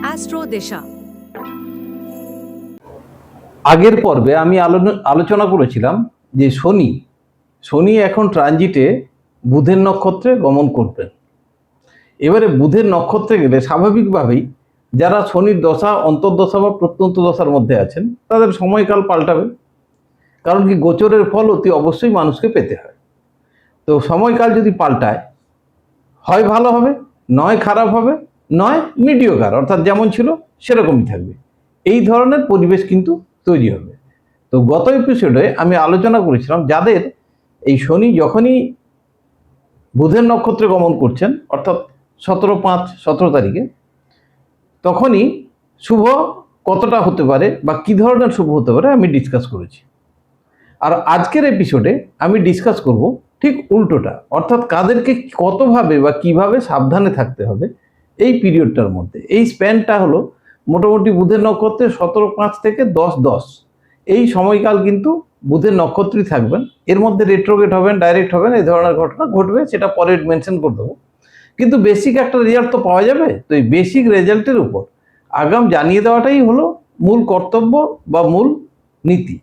Astro দিশা। আগের পর্বে আমি আলোচনা করেছিলাম যে শনি এখন ট্রানজিটে বুধের নক্ষত্রে গমন করবেন। এবারে বুধের নক্ষত্রে গেলে স্বাভাবিকভাবেই যারা শনির দশা, অন্তর্দশা বা প্রত্যন্ত দশার মধ্যে আছেন তাদের সময়কাল পাল্টাবে। কারণ কি, গোচরের ফল অতি অবশ্যই মানুষকে পেতে হয়। তো সময়কাল যদি পাল্টায়, হয় ভালো হবে, নয় খারাপ হবে, নয় মিডিওকার, অর্থাৎ যেমন ছিল সেরকমই থাকবে। এই ধরনের পরিবেশ কিন্তু তৈরি হবে। তো গত এপিসোডে আমি আলোচনা করেছিলাম যাদের এই শনি যখনই বুধের নক্ষত্রে গমন করছেন, অর্থাৎ 17/5 তারিখে, তখনই শুভ কতটা হতে পারে বা কী ধরনের শুভ হতে পারে আমি ডিসকাস করেছি। আর আজকের এপিসোডে আমি ডিসকাস করব ঠিক উল্টোটা, অর্থাৎ কাদেরকে কতভাবে বা কিভাবে সাবধানে থাকতে হবে এই পিরিয়ডটার মধ্যে। এই স্প্যানটা হলো মোটামুটি বুধের নক্ষত্রে 17/5 থেকে 10/10, এই সময়কাল কিন্তু বুধের নক্ষত্রই থাকবেন। এর মধ্যে রেট্রোগেট হবেন, ডাইরেক্ট হবেন, এই ধরনের ঘটনা ঘটবে, সেটা পরে মেনশন করে দেবো। কিন্তু বেসিক একটা রেজাল্ট তো পাওয়া যাবে। তো এই বেসিক রেজাল্টের উপর আগাম জানিয়ে দেওয়াটাই হলো মূল কর্তব্য বা মূল নীতি।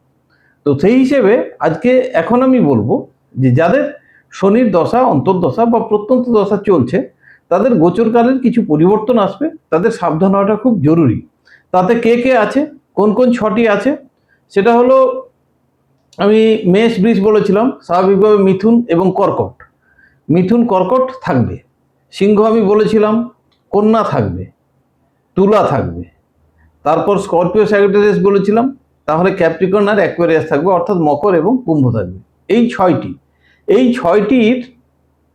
তো সেই হিসেবে আজকে এখন আমি বলবো যে যাদের শনির দশা, অন্তর্দশা বা প্রত্যন্ত দশা চলছে, তাদের গোচরকালের কিছু পরিবর্তন আসবে, তাদের সাবধান হওয়াটা খুব জরুরি। তাতে কে কে আছে, কোন কোন ছটি আছে, সেটা হলো আমি মেষ বৃষ বলেছিলাম, স্বাভাবিকভাবে মিথুন এবং কর্কট। মিথুন কর্কট থাকবে। সিংহ আমি বলেছিলাম, কন্যা থাকবে, তুলা থাকবে, তারপর স্করপিও স্যাজিটেরিয়াস বলেছিলাম, তাহলে ক্যাপ্রিকর্ন আর অ্যাকুয়ারিয়াস থাকবে, অর্থাৎ মকর এবং কুম্ভ থাকবে। এই ছয়টির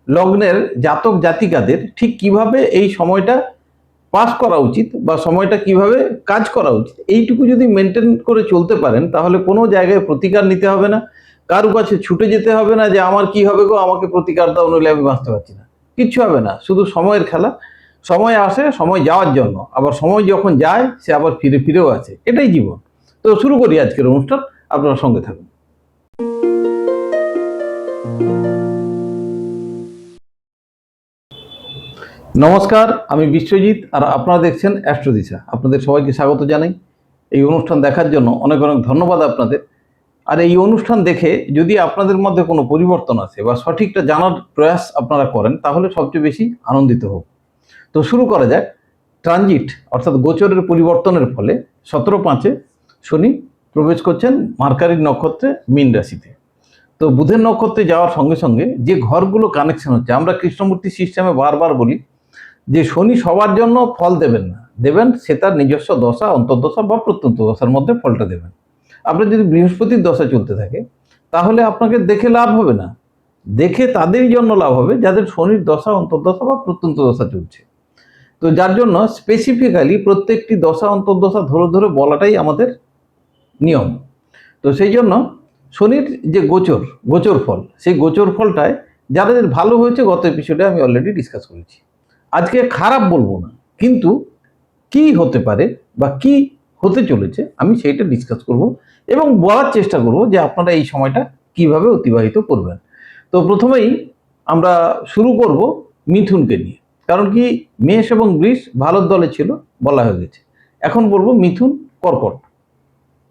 লগ্নের জাতক জাতিকাদের ঠিক কিভাবে এই সময়টা পাস করা উচিত বা সময়টা কিভাবে কাজ করা উচিত, এইটুকু যদি মেনটেন করে চলতে পারেন, তাহলে কোনো জায়গায় প্রতিকার নিতে হবে না, কারো কাছে ছুটে যেতে হবে না যে আমার কি হবে গো, আমাকে প্রতিকার দাও, নইলে আমি বাঁচতে পারছি না। কিচ্ছু হবে না, শুধু সময়ের খেলা। সময় আসে সময় যাওয়ার জন্য, আবার সময় যখন যায় সে আবার ফিরে ফিরেও আসে, এটাই জীবন। তো শুরু করি আজকের অনুষ্ঠান, আপনার সঙ্গে থাকুন। নমস্কার, আমি বিশ্বজিৎ, আর আপনারা দেখছেন অ্যাস্ট্রো দিশা। আপনাদের সবাইকে স্বাগত জানাই। এই অনুষ্ঠান দেখার জন্য অনেক অনেক ধন্যবাদ আপনাদের। আর এই অনুষ্ঠান দেখে যদি আপনাদের মধ্যে কোনো পরিবর্তন আসে বা সঠিকটা জানার প্রয়াস আপনারা করেন, তাহলে সবচেয়ে বেশি আনন্দিত হব। তো শুরু করা যাক। ট্রানজিট অর্থাৎ গোচরের পরিবর্তনের ফলে 17/5 শনি প্রবেশ করছেন মার্কারির নক্ষত্রে মীন রাশিতে। তো বুধের নক্ষত্রে যাওয়ার সঙ্গে সঙ্গে যে ঘরগুলো কানেকশন হচ্ছে, আমরা কৃষ্ণমূর্তি সিস্টেমে বারবার বলি যে শনি সবার জন্য ফল দেবেন না, দেবেন সে তার নিজস্ব দশা, অন্তর্দশা বা প্রত্যন্ত দশার মধ্যে ফলটা দেবেন। আপনার যদি বৃহস্পতির দশা চলতে থাকে, তাহলে আপনাকে দেখে লাভ হবে না, দেখে তাদেরই জন্য লাভ হবে যাদের শনির দশা, অন্তর্দশা বা প্রত্যন্ত দশা চলছে। তো যার জন্য স্পেসিফিক্যালি প্রত্যেকটি দশা অন্তর্দশা ধরে ধরে বলাটাই আমাদের নিয়ম। তো সেই জন্য শনির যে গোচর ফল, সেই গোচর ফলটায় যাদের ভালো হয়েছে গত এপিসোডে আমি অলরেডি ডিসকাস করেছি। আজকে খারাপ বলবো না, কিন্তু কি হতে পারে বা কি হতে চলেছে আমি সেইটা ডিসকাস করব এবং বলার চেষ্টা করব যে আপনারা এই সময়টা কিভাবে অতিবাহিত করবেন। তো প্রথমেই আমরা শুরু করব মিথুনকে নিয়ে। কারণ কি, মেষ এবং বৃষ ভালোর দলে ছিল, বলা হয়ে গেছে। এখন বলবো মিথুন, কর্কট।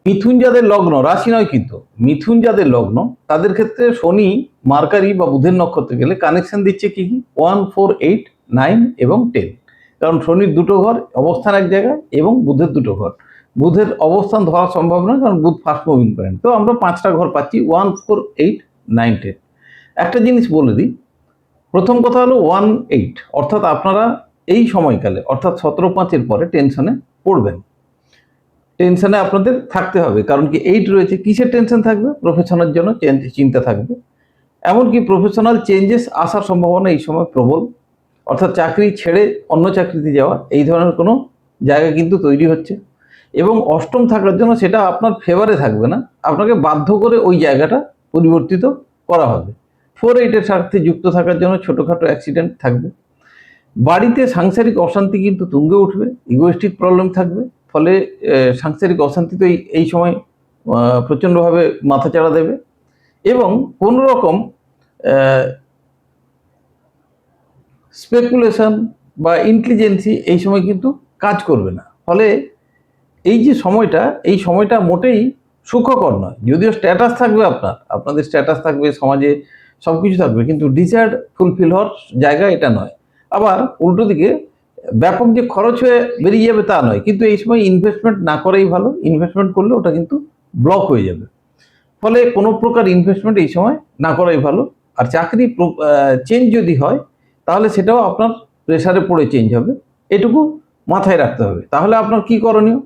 মিথুন যাদের লগ্ন, রাশি নয় কিন্তু, মিথুন যাদের লগ্ন, তাদের ক্ষেত্রে শনি মার্কারি বা বুধের নক্ষত্রে গেলে কানেকশন দিচ্ছে কি কি 1, 4, 8, 9 এবং 10। কারণ শনির দুটো ঘর অবস্থান এক জায়গায় এবং বুধের দুটো ঘর। বুধের অবস্থান ধরা সম্ভব নয়, কারণ বুধ ফার্স্ট মুভিং প্ল্যানেট। তো আমরা 5টা ঘর পাচ্ছি, 1, 4, 8, 9, 10। একটা জিনিস বলে দিই, প্রথম কথা হলো 1, 8, অর্থাৎ আপনারা এই সময়কালে অর্থাৎ 17/5 পরে টেনশনে পড়বেন, টেনশনে আপনাদের থাকতে হবে। কারণ কি, 8 রয়েছে, কিসের টেনশন থাকবে? প্রফেশনের জন্য চিন্তা থাকবে। এমনকি প্রফেশনাল চেঞ্জেস আসার সম্ভাবনা এই সময় প্রবল, অর্থাৎ চাকরি ছেড়ে অন্য চাকরিতে যাওয়া, এই ধরনের কোনো জায়গা কিন্তু তৈরি হচ্ছে। এবং অষ্টম থাকার জন্য সেটা আপনার ফেভারে থাকবে না, আপনাকে বাধ্য করে ওই জায়গাটা পরিবর্তিত করা হবে। 4, 8-এর সাথে যুক্ত থাকার জন্য ছোটোখাটো অ্যাক্সিডেন্ট থাকবে। বাড়িতে সাংসারিক অশান্তি কিন্তু তুঙ্গে উঠবে, ইগোয়েস্টিক প্রবলেম থাকবে। ফলে সাংসারিক অশান্তি তো এই সময় প্রচণ্ডভাবে মাথাচাড়া দেবে। এবং কোনো রকম স্পেকুলেশন বা ইন্টেলিজেন্সি এই সময় কিন্তু কাজ করবে না। ফলে এই যে সময়টা, এই সময়টা মোটেই সুখকর নয়। যদিও স্ট্যাটাস থাকবে, আপনাদের স্ট্যাটাস থাকবে, সমাজে সব কিছু থাকবে, কিন্তু ডিজায়ার ফুলফিল হওয়ার জায়গা এটা নয়। আবার উল্টো দিকে ব্যাপক যে খরচ হয়ে বেরিয়ে যাবে তা নয়, কিন্তু এই সময় ইনভেস্টমেন্ট না করেই ভালো। ইনভেস্টমেন্ট করলে ওটা কিন্তু ব্লক হয়ে যাবে। ফলে কোনো প্রকার ইনভেস্টমেন্ট এই সময় না করাই ভালো। আর চাকরি চেঞ্জ যদি হয় তাহলে সেটাও আপনার প্রেসারে পড়ে চেঞ্জ হবে, এটুকু মাথায় রাখতে হবে। তাহলে আপনার কি করণীয়?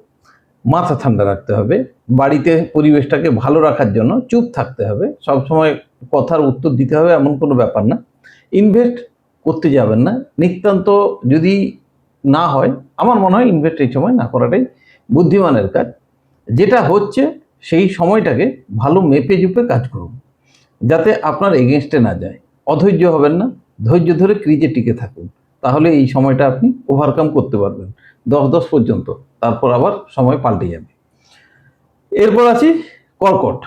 মাথা ঠান্ডা রাখতে হবে, বাড়িতে পরিবেশটাকে ভালো রাখার জন্য চুপ থাকতে হবে, সবসময় কথার উত্তর দিতে হবে এমন কোনো ব্যাপার না। ইনভেস্ট করতে যাবেন না, নিতান্ত যদি না হয় আমার মনে হয় ইনভেস্ট এই সময় না করাটাই বুদ্ধিমানের কাজ। যেটা হচ্ছে সেই সময়টাকে ভালো মেপে জুপে কাজ করুন, যাতে আপনার এগেনস্টে না যায়। অধৈর্য হবেন না, ধৈর্য ধরে ক্রিজে টিকে থাকুন, তাহলে এই সময়টা আপনি ওভারকাম করতে পারবেন 10-10 পর্যন্ত। তারপর আবার সময় পাল্টে যাবে। এরপর আছি কর্কট।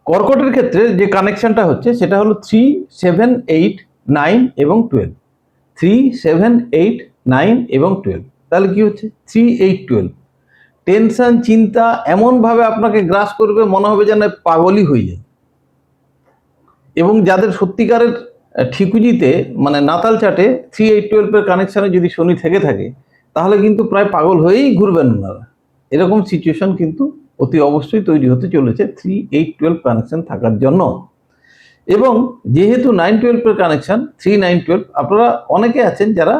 কর্কটের ক্ষেত্রে যে কানেকশনটা হচ্ছে সেটা হলো 3, 7, 8, 9 এবং 12। 3, 7, 8, 9 এবং 12। তাহলে কি হচ্ছে? 3, 8, 12। টেনশন, চিন্তা এমনভাবে আপনাকে গ্রাস করবে, মনে হবে যেন পাগলই হয়ে যায়। এবং যাদের সত্যিকারের ঠিকুজিতে মানে নাতাল চাটে 3, 8, 12-এর কানেকশানে যদি শনি থেকে থাকে, তাহলে কিন্তু প্রায় পাগল হয়েই ঘুরবেন ওনারা। এরকম সিচুয়েশন কিন্তু অতি অবশ্যই তৈরি হতে চলেছে 3, 8, 12 কানেকশন থাকার জন্য। এবং যেহেতু 9, 12-এর কানেকশন, 3, 9, 12, আপনারা অনেকে আছেন যারা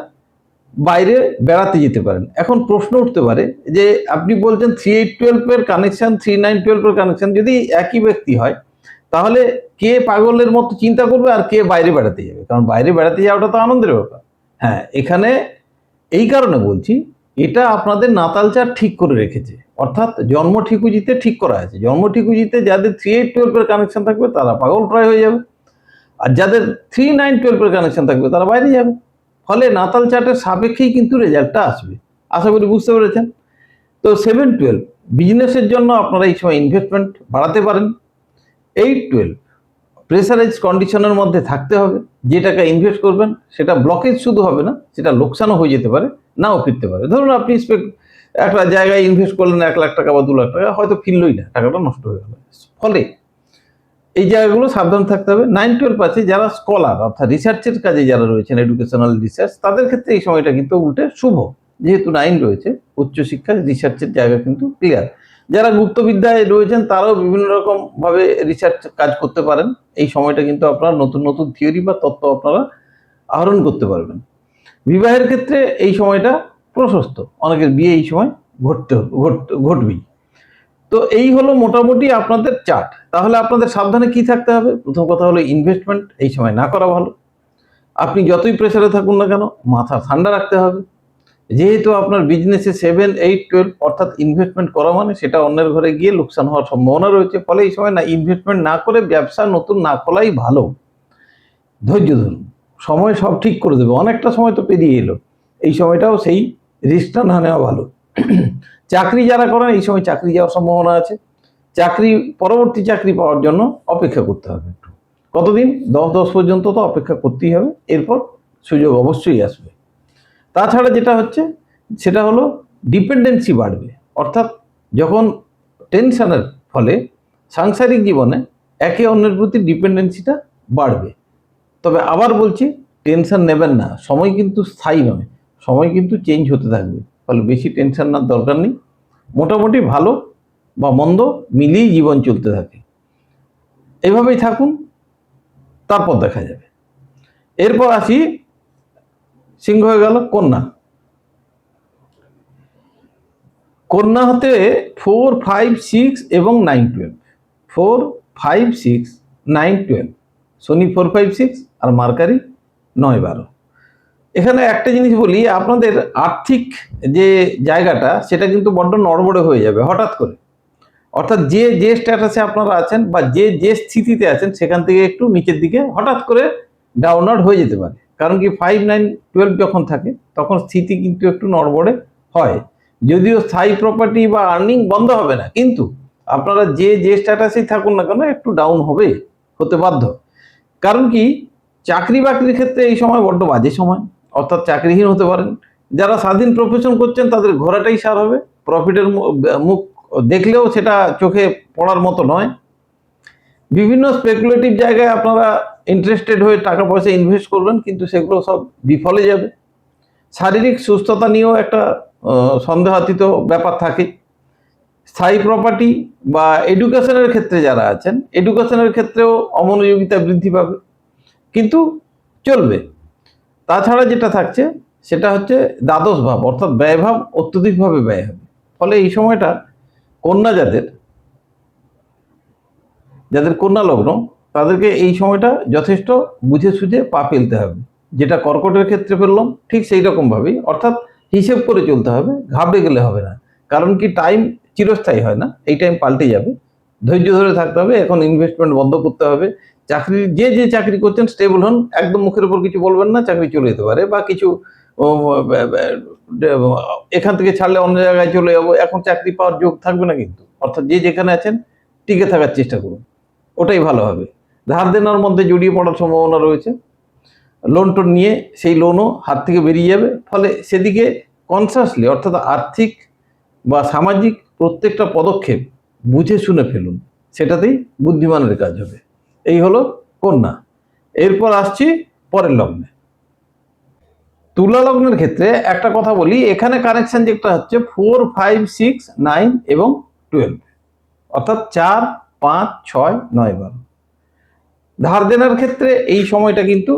বাইরে বেড়াতে যেতে পারেন। এখন প্রশ্ন উঠতে পারে যে আপনি বলছেন 3, 8, 12-এর কানেকশন, 3, 9, 12-এর কানেকশন যদি একই ব্যক্তি হয়, তাহলে কে পাগলের মতো চিন্তা করবে আর কে বাইরে বেড়াতে যাবে? কারণ বাইরে বেড়াতে যাওয়াটা তো আনন্দের ব্যাপার। হ্যাঁ, এখানে এই কারণে বলছি, এটা আপনাদের নাতাল চার্ট ঠিক করে রেখেছে, অর্থাৎ জন্ম ঠিকুজিতে ঠিক করা আছে। জন্ম ঠিকুজিতে যাদের 3, 8, 12-এর কানেকশন থাকবে তারা পাগল প্রায় হয়ে যাবে, আর যাদের 3, 9, 12-এর কানেকশন থাকবে তারা বাইরে যাবে। ফলে নাতাল চার্টের সাপেক্ষেই কিন্তু রেজাল্টটা আসবে। আশা করি বুঝতে পেরেছেন। তো 7, 12 বিজনেসের জন্য আপনারা এই সময় ইনভেস্টমেন্ট বাড়াতে পারেন। 8, 12 প্রেসারাইজ কন্ডিশনের মধ্যে থাকতে হবে। যে টাকা ইনভেস্ট করবেন সেটা ব্লকেজ শুধু হবে না, সেটা লোকসানও হয়ে যেতে পারে, নাও ফিরতে পারে। ধরুন আপনি একটা জায়গায় ইনভেস্ট করলেন 1 লাখ টাকা বা 2 লাখ টাকা, হয়তো ফিরলই না, টাকাটা নষ্ট হয়ে গেল। ফলে এই জায়গাগুলো সাবধান থাকতে হবে। 9, 12 আছে যারা স্কলার অর্থাৎ রিসার্চের কাজে যারা রয়েছেন, এডুকেশনাল রিসার্চ, তাদের ক্ষেত্রে এই সময়টা কিন্তু উল্টে শুভ। যেহেতু 9 রয়েছে, উচ্চশিক্ষা রিসার্চের জায়গা কিন্তু ক্লিয়ার। যারা গুপ্তবিদ্যায় রয়েছেন তারাও বিভিন্ন রকম ভাবে রিসার্চ কাজ করতে পারেন। এই সময়টা কিন্তু আপনারা নতুন নতুন থিওরি বা তত্ত্ব আপনারা আহরণ করতে পারবেন। বিবাহের ক্ষেত্রে এই সময়টা প্রশস্ত, অনেকের বিয়ে এই সময় ঘটবেই। তো এই হলো মোটামুটি আপনাদের চার্ট। তাহলে আপনাদের সাবধানে কি থাকতে হবে? প্রথম কথা হলো ইনভেস্টমেন্ট এই সময় না করা ভালো। আপনি যতই প্রেসারে থাকুন না কেন, মাথা ঠান্ডা রাখতে হবে। যেহেতু আপনার বিজনেসে 7, 8, 12 অর্থাৎ ইনভেস্টমেন্ট করা মানে সেটা অন্যের ঘরে গিয়ে লোকসান হওয়ার সম্ভাবনা রয়েছে। ফলে এই সময় না ইনভেস্টমেন্ট না করে ব্যবসা নতুন না খোলাই ভালো। ধৈর্য ধরুন, সময় সব ঠিক করে দেবে। অনেকটা সময় তো পেরিয়ে এলো, এই সময়টাও সেই রিস্কটা না নেওয়া ভালো। চাকরি যারা করেন এই সময় চাকরি যাওয়ার সম্ভাবনা আছে। পরবর্তী চাকরি পাওয়ার জন্য অপেক্ষা করতে হবে একটু। কতদিন? 10 পর্যন্ত তো অপেক্ষা করতেই হবে, এরপর সুযোগ অবশ্যই আসবে। তাছাড়া যেটা হচ্ছে সেটা হলো ডিপেন্ডেন্সি বাড়বে, অর্থাৎ যখন টেনশনের ফলে সাংসারিক জীবনে একে অন্যের প্রতি ডিপেন্ডেন্সিটা বাড়বে। তবে আবার বলছি, টেনশন নেবেন না, সময় কিন্তু স্থায়ী নয়, সময় কিন্তু চেঞ্জ হতে থাকবে। ফলে বেশি টেনশন নেওয়ার দরকার নেই। মোটামুটি ভালো বা মন্দ মিলিয়েই জীবন চলতে থাকে। এভাবেই থাকুন, তারপর দেখা যাবে। এরপর আসি, সিংহ হয়ে গেল কন্যা। কন্যা হতে 4, 5, 6 এবং 9, 12। 4, 5, 6, 9, 12। শনি 4, 5, 6 আর মার্কারি 9, 12। এখানে একটা জিনিস বলি, আপনাদের আর্থিক যে জায়গাটা সেটা কিন্তু বড্ড নড়বড়ে হয়ে যাবে হঠাৎ করে। অর্থাৎ যে স্ট্যাটাসে আপনারা আছেন বা যে স্থিতিতে আছেন সেখান থেকে একটু নিচের দিকে হঠাৎ করে ডাউনওয়ার্ড হয়ে যেতে পারে। কারণ কি 5, 9, 12 যখন থাকে তখন স্থিতি কিন্তু একটু নড়বড়ে হয়। যদিও স্থায়ী প্রপার্টি বা আর্নিং বন্ধ হবে না, কিন্তু আপনারা যে স্ট্যাটাসেই থাকুন না কেন একটু ডাউন হতে বাধ্য। কারণ কি চাকরি বাকরির ক্ষেত্রে এই সময় বড্ড বাজে সময়, অর্থাৎ চাকরিহীন হতে পারেন। যারা স্বাধীন প্রফেশন করছেন তাদের ঘোরাটাই সার হবে, প্রফিটের মুখ দেখলেও সেটা চোখে পড়ার মতো নয়। বিভিন্ন স্পেকুলেটিভ জায়গায় আপনারা ইন্টারেস্টেড হয়ে টাকা পয়সা ইনভেস্ট করবেন, কিন্তু সেগুলো সব বিফলে যাবে। শারীরিক সুস্থতা নিয়েও একটা সন্দেহাতীত ব্যাপার থাকে। স্থায়ী প্রপার্টি বা এডুকেশনের ক্ষেত্রে যারা আছেন, এডুকেশনের ক্ষেত্রেও অমনোযোগিতা বৃদ্ধি পাবে, কিন্তু চলবে। তাছাড়া যেটা থাকছে সেটা হচ্ছে দ্বাদশ ভাব, অর্থাৎ ব্যয়ভাব অত্যধিকভাবে ব্যয় হবে। ফলে এই সময়টা কন্যা যাদের কন্যা লগ্ন, তাদেরকে এই সময়টা যথেষ্ট বুঝে সুঝে পা ফেলতে হবে। যেটা কর্কটের ক্ষেত্রে ফেললাম ঠিক সেই রকমভাবেই, অর্থাৎ হিসেব করে চলতে হবে, ঘাবড়ে গেলে হবে না। কারণ কি, টাইম চিরস্থায়ী হয় না, এই টাইম পাল্টে যাবে। ধৈর্য ধরে থাকতে হবে, এখন ইনভেস্টমেন্ট বন্ধ করতে হবে। চাকরি যে চাকরি করছেন স্টেবল হন, একদম মুখের উপর কিছু বলবেন না, চাকরি চলে যেতে পারে, বা কিছু এখান থেকে ছাড়লে অন্য জায়গায় চলে যাবো, এখন চাকরি পাওয়ার যোগ থাকবে না কিন্তু। অর্থাৎ যে যেখানে আছেন টিকে থাকার চেষ্টা করুন, ওটাই ভালো হবে। ধার দেনার মধ্যে জড়িয়ে পড়ার সম্ভাবনা রয়েছে, লোন টোন নিয়ে সেই লোনও হাত থেকে বেরিয়ে যাবে। ফলে সেদিকে কনসাসলি, অর্থাৎ আর্থিক বা সামাজিক প্রত্যেকটা পদক্ষেপ বুঝে শুনে ফেলুন, সেটাতেই বুদ্ধিমানের কাজ হবে। এই হলো কন্যা। এরপর আসছি পরের লগ্নে, তুলা লগ্নের ক্ষেত্রে একটা কথা বলি, এখানে কানেকশন যেটা হচ্ছে 4, 5, 6, 9 এবং 12, অর্থাৎ 4, 5, 6, 9, 12। ধার দেনার ক্ষেত্রে এই সময়টা কিন্তু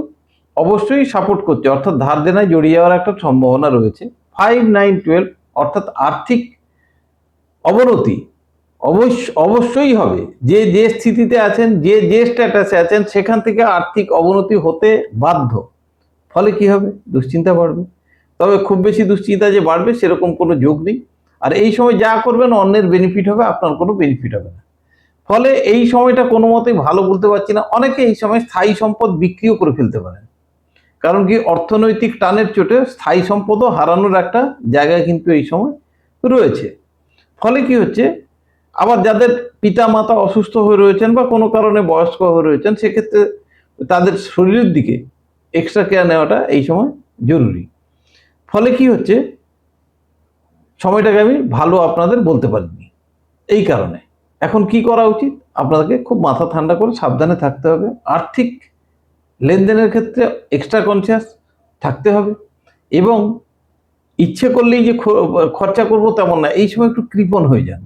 অবশ্যই সাপোর্ট করছে, অর্থাৎ ধার দেনায় জড়িয়ে যাওয়ার একটা সম্ভাবনা রয়েছে। 5, 9, 12, অর্থাৎ আর্থিক অবনতি অবশ্যই হবে। যে স্থিতিতে আছেন, যে স্ট্যাটাসে আছেন, সেখান থেকে আর্থিক অবনতি হতে বাধ্য। ফলে কি হবে, দুশ্চিন্তা বাড়বে। তবে খুব বেশি দুশ্চিন্তা যে বাড়বে সেরকম কোনো যোগ নেই। আর এই সময় যা করবেন অন্যের বেনিফিট হবে, আপনার কোনো বেনিফিট হবে না। ফলে এই সময়টা কোনো মতেই ভালো বলতে পারছি না। অনেকে এই সময় স্থায়ী সম্পদ বিক্রিও করে ফেলতে পারেন, কারণ কি, অর্থনৈতিক টানের চোটে স্থায়ী সম্পদও হারানোর একটা জায়গায় কিন্তু এই সময় রয়েছে। ফলে কি হচ্ছে, আবার যাদের পিতা মাতা অসুস্থ হয়ে রয়েছেন বা কোনো কারণে বয়স্ক হয়ে রয়েছেন, সেক্ষেত্রে তাদের শরীরের দিকে এক্সট্রা কেয়ার নেওয়াটা এই সময় জরুরি। ফলে কি হচ্ছে, সময়টাকে আমি ভালো আপনাদের বলতে পারিনি। এই কারণে এখন কি করা উচিত, আপনাদেরকে খুব মাথা ঠান্ডা করে সাবধানে থাকতে হবে। আর্থিক লেনদেনের ক্ষেত্রে এক্সট্রা কনসিয়াস থাকতে হবে, এবং ইচ্ছে করলেই যে খরচা করবো তেমন না। এই সময় একটু কৃপণ হয়ে যান।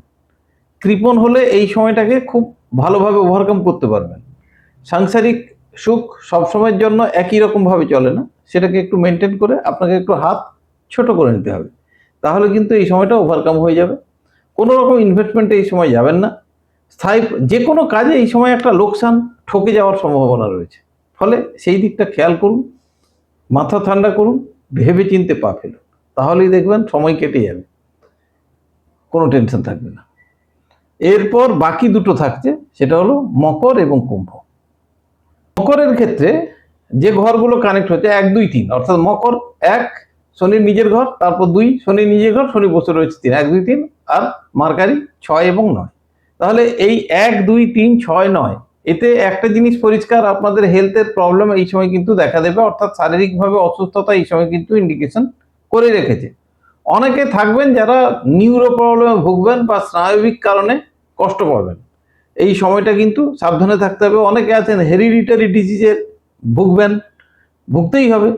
কৃপণ হলে এই সময়টাকে খুব ভালোভাবে ওভারকাম করতে পারবেন। সাংসারিক সুখ সবসময়ের জন্য একই রকমভাবে চলে না, সেটাকে একটু মেনটেন করে আপনাকে একটু হাত ছোট করে নিতে হবে, তাহলে কিন্তু এই সময়টা ওভারকাম হয়ে যাবে। কোনো রকম ইনভেস্টমেন্টে এই সময় যাবেন না। স্থায়ী যে কোনো কাজে এই সময় একটা লোকসান, ঠকে যাওয়ার সম্ভাবনা রয়েছে। ফলে সেই দিকটা খেয়াল করুন, মাথা ঠান্ডা করুন, ভেবে চিনতে পা ফেলুন, তাহলেই দেখবেন সময় কেটে যাবে, কোনো টেনশন থাকবে না। এরপর বাকি দুটো থাকছে, সেটা হলো মকর এবং কুম্ভ। মকরের ক্ষেত্রে যে ঘরগুলো কানেক্ট হচ্ছে 1, 2, 3, অর্থাৎ মকর 1 শনির নিজের ঘর, তারপর 2 শনির নিজের ঘর, শনি বসে রয়েছে 3, 1, 2, 3, আর মার্কারি 6 এবং 9। তাহলে এই 1, 2, 3, 6, 9 এতে একটা জিনিস পরিষ্কার, আপনাদের হেলথের প্রবলেম এই সময় কিন্তু দেখা দেবে, অর্থাৎ শারীরিকভাবে অসুস্থতা এই সময় কিন্তু ইন্ডিকেশন করে রেখেছে। অনেকে থাকবেন যারা নিউরো প্রবলেমে ভুগবেন বা স্নায়বিক কারণে কষ্ট পাবেন, এই সময়টা কিন্তু সাবধানে থাকতে হবে। অনেকে আছেন হেরিডিটারি ডিজিজের ভুগতেই হবে।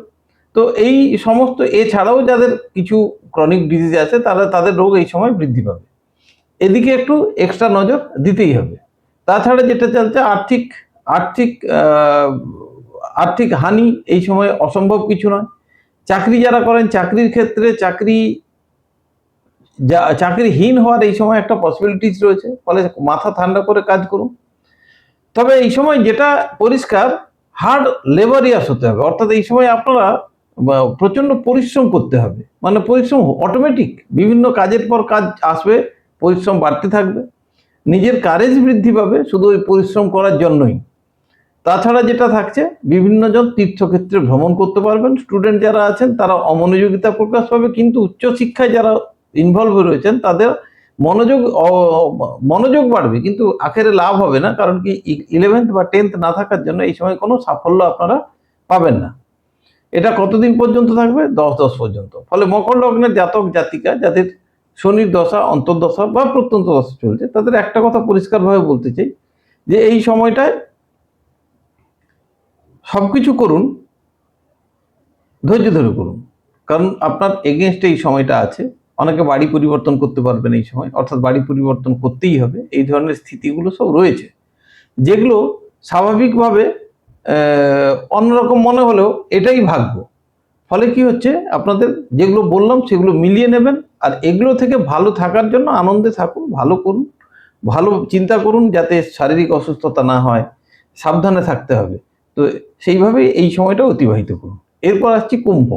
তো এই সমস্ত, এছাড়াও যাদের কিছু ক্রনিক ডিজিজ আছে, তাদের রোগ এই সময় বৃদ্ধি পাবে। এদিকে একটু এক্সট্রা নজর দিতেই হবে। তাছাড়া যেটা চলছে, আর্থিক হানি এই সময় অসম্ভব কিছু নয়। চাকরি যারা করেন, চাকরির ক্ষেত্রে চাকরিহীন হওয়ার এই সময় একটা পসিবিলিটিস রয়েছে। ফলে মাথা ঠান্ডা করে কাজ করুন। তবে এই সময় যেটা পরিষ্কার, হার্ড লেবারিয়াস হতে হবে, অর্থাৎ এই সময় আপনারা প্রচন্ড পরিশ্রম করতে হবে। মানে পরিশ্রম অটোমেটিক, বিভিন্ন কাজের পর কাজ আসবে, পরিশ্রম বাড়তে থাকবে, নিজের কারেজ বৃদ্ধি পাবে শুধু ওই পরিশ্রম করার জন্যই। তাছাড়া যেটা থাকছে, বিভিন্নজন তীর্থক্ষেত্রে ভ্রমণ করতে পারবেন। স্টুডেন্ট যারা আছেন তারা অমনোযোগিতা প্রকাশ পাবে, কিন্তু উচ্চশিক্ষায় যারা ইনভলভ হয়ে রয়েছেন তাদের মনোযোগ বাড়বে, কিন্তু আখেরে লাভ হবে না। কারণ কি, 11th বা 10th না থাকার জন্য এই সময় কোনো সাফল্য আপনারা পাবেন না। এটা কতদিন পর্যন্ত থাকবে? 10 পর্যন্ত। ফলে মকর লগ্নের জাতক জাতিকা যাদের শনির দশা, অন্তর্দশা বা প্রত্যন্ত দশা চলছে, তাদের একটা কথা পরিষ্কারভাবে বলতে চাই যে এই সময়টায় সবকিছু করুন, ধৈর্য ধরে করুন। কারণ আপনার এগেনস্টে এই সময়টা আছে। অনেকে বাড়ি পরিবর্তন করতে পারবেন এই সময়, অর্থাৎ বাড়ি পরিবর্তন করতেই হবে। এই ধরনের স্থিতিগুলো সব রয়েছে, যেগুলো স্বাভাবিকভাবে অন্যরকম মনে হলেও এটাই ভাগ্য। ফলে কি হচ্ছে, আপনাদের যেগুলো বললাম সেগুলো মিলিয়ে নেবেন, আর এগুলো থেকে ভালো থাকার জন্য আনন্দে থাকুন, ভালো করুন, ভালো চিন্তা করুন যাতে শারীরিক অসুস্থতা না হয়, সাবধানে থাকতে হবে। তো সেইভাবেই এই সময়টা অতিবাহিত করুন। এরপর আসছি কুম্ভ।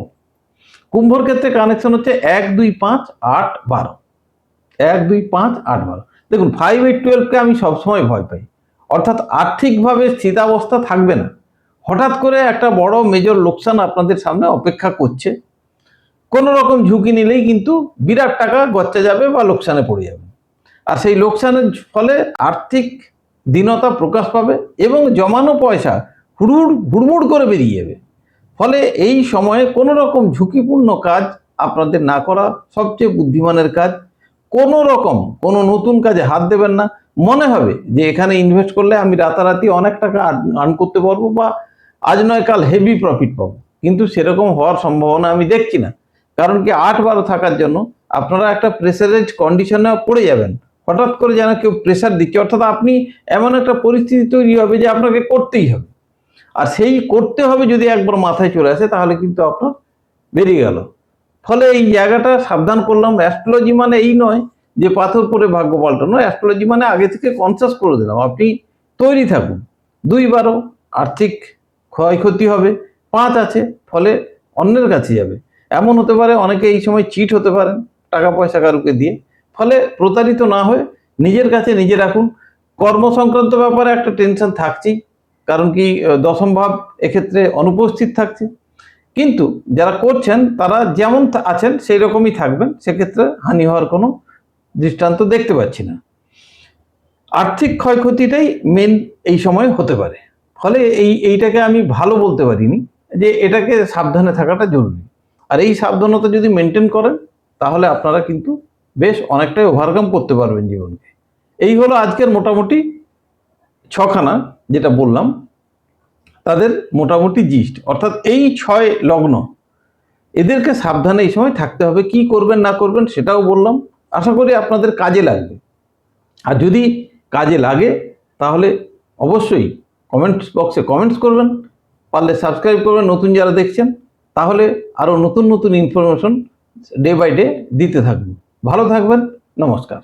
কুম্ভর ক্ষেত্রে কানেকশন হচ্ছে 1, 2, 5, 8, 12। 1, 2, 5, 8, 12। দেখুন 5, 8, 12কে আমি সবসময় ভয় পাই। অর্থাৎ আর্থিকভাবে স্থিতাবস্থা থাকবে না। হঠাৎ করে একটা বড় মেজর লোকসান আপনাদের সামনে অপেক্ষা করছে। কোনো রকম ঝুঁকি নিলেই কিন্তু বিরাট টাকা গচ্চা যাবে বা লোকসানে পড়ে যাবে। আর সেই লোকসানের ফলে আর্থিক দীনতা প্রকাশ পাবে এবং জমানো পয়সা হুড়মুড় করে বেরিয়ে যাবে। ফলে এই সময়ে কোনো রকম ঝুঁকিপূর্ণ কাজ আপনাদের না করা সবচেয়ে বুদ্ধিমানের কাজ। কোনো রকম কোনো নতুন কাজে হাত দেবেন না। মনে হবে যে এখানে ইনভেস্ট করলে আমি রাতারাতি অনেক টাকা আর্ন করতে পারবো বা আজ নয় কাল হেভি প্রফিট পাবো, কিন্তু সেরকম হওয়ার সম্ভাবনা আমি দেখছি না। কারণ কি 8-12 থাকার জন্য আপনারা একটা প্রেসারাইজ কন্ডিশনে পড়ে যাবেন। হঠাৎ করে যেন কেউ প্রেসার দিচ্ছে, অর্থাৎ আপনি এমন একটা পরিস্থিতি তৈরি হবে যে আপনাকে করতেই হবে। আর সেই করতে হবে যদি একবার মাথায় চলে আসে তাহলে কিন্তু আপনার বেরিয়ে গেল। ফলে এই জায়গাটা সাবধান করলাম। অ্যাস্ট্রোলজি মানে এই নয় যে পাথর পরে ভাগ্য পাল্টানো। অ্যাস্ট্রোলজি মানে আগে থেকে কনসাস করে দিলাম, আপনি তৈরি থাকুন। 2-12 আর্থিক ক্ষয়ক্ষতি হবে, 5 আছে ফলে অন্যের কাছে যাবে। এমন হতে পারে অনেকে এই সময় চিট হতে পারেন টাকা পয়সা কারুকে দিয়ে। ফলে প্রতারিত না হয়ে নিজের কাছে নিজে রাখুন। কর্ম সংক্রান্ত ব্যাপারে একটা টেনশন থাকছেই, কারণ কি দশম ভাব এক্ষেত্রে অনুপস্থিত থাকছে। কিন্তু যারা করছেন তারা যেমন আছেন সেই রকমই থাকবেন, সেক্ষেত্রে হানি হওয়ার কোনো দৃষ্টান্ত দেখতে পাচ্ছি না। আর্থিক ক্ষয়ক্ষতিটাই মেন এই সময় হতে পারে। ফলে এইটাকে আমি ভালো বলতে পারিনি, যে এটাকে সাবধানে থাকাটা জরুরি। আর এই সাবধানতা যদি মেনটেন করেন তাহলে আপনারা কিন্তু বেশ অনেকটাই ওভারকাম করতে পারবেন জীবনকে। এই হলো আজকের মোটামুটি ছখানা যেটা বললাম, তাদের মোটামুটি জিস্ট। অর্থাৎ এই 6 লগ্ন এদেরকে সাবধানে এই সময় থাকতে হবে। কি করবেন না করবেন সেটাও বললাম। আশা করি আপনাদের কাজে লাগবে। আর যদি কাজে লাগে তাহলে অবশ্যই কমেন্টস বক্সে কমেন্টস করবেন, পারলে সাবস্ক্রাইব করবেন নতুন যারা দেখছেন, তাহলে আরও নতুন নতুন ইনফরমেশন ডে বাই ডে দিতে থাকবেন। ভালো থাকবেন, নমস্কার।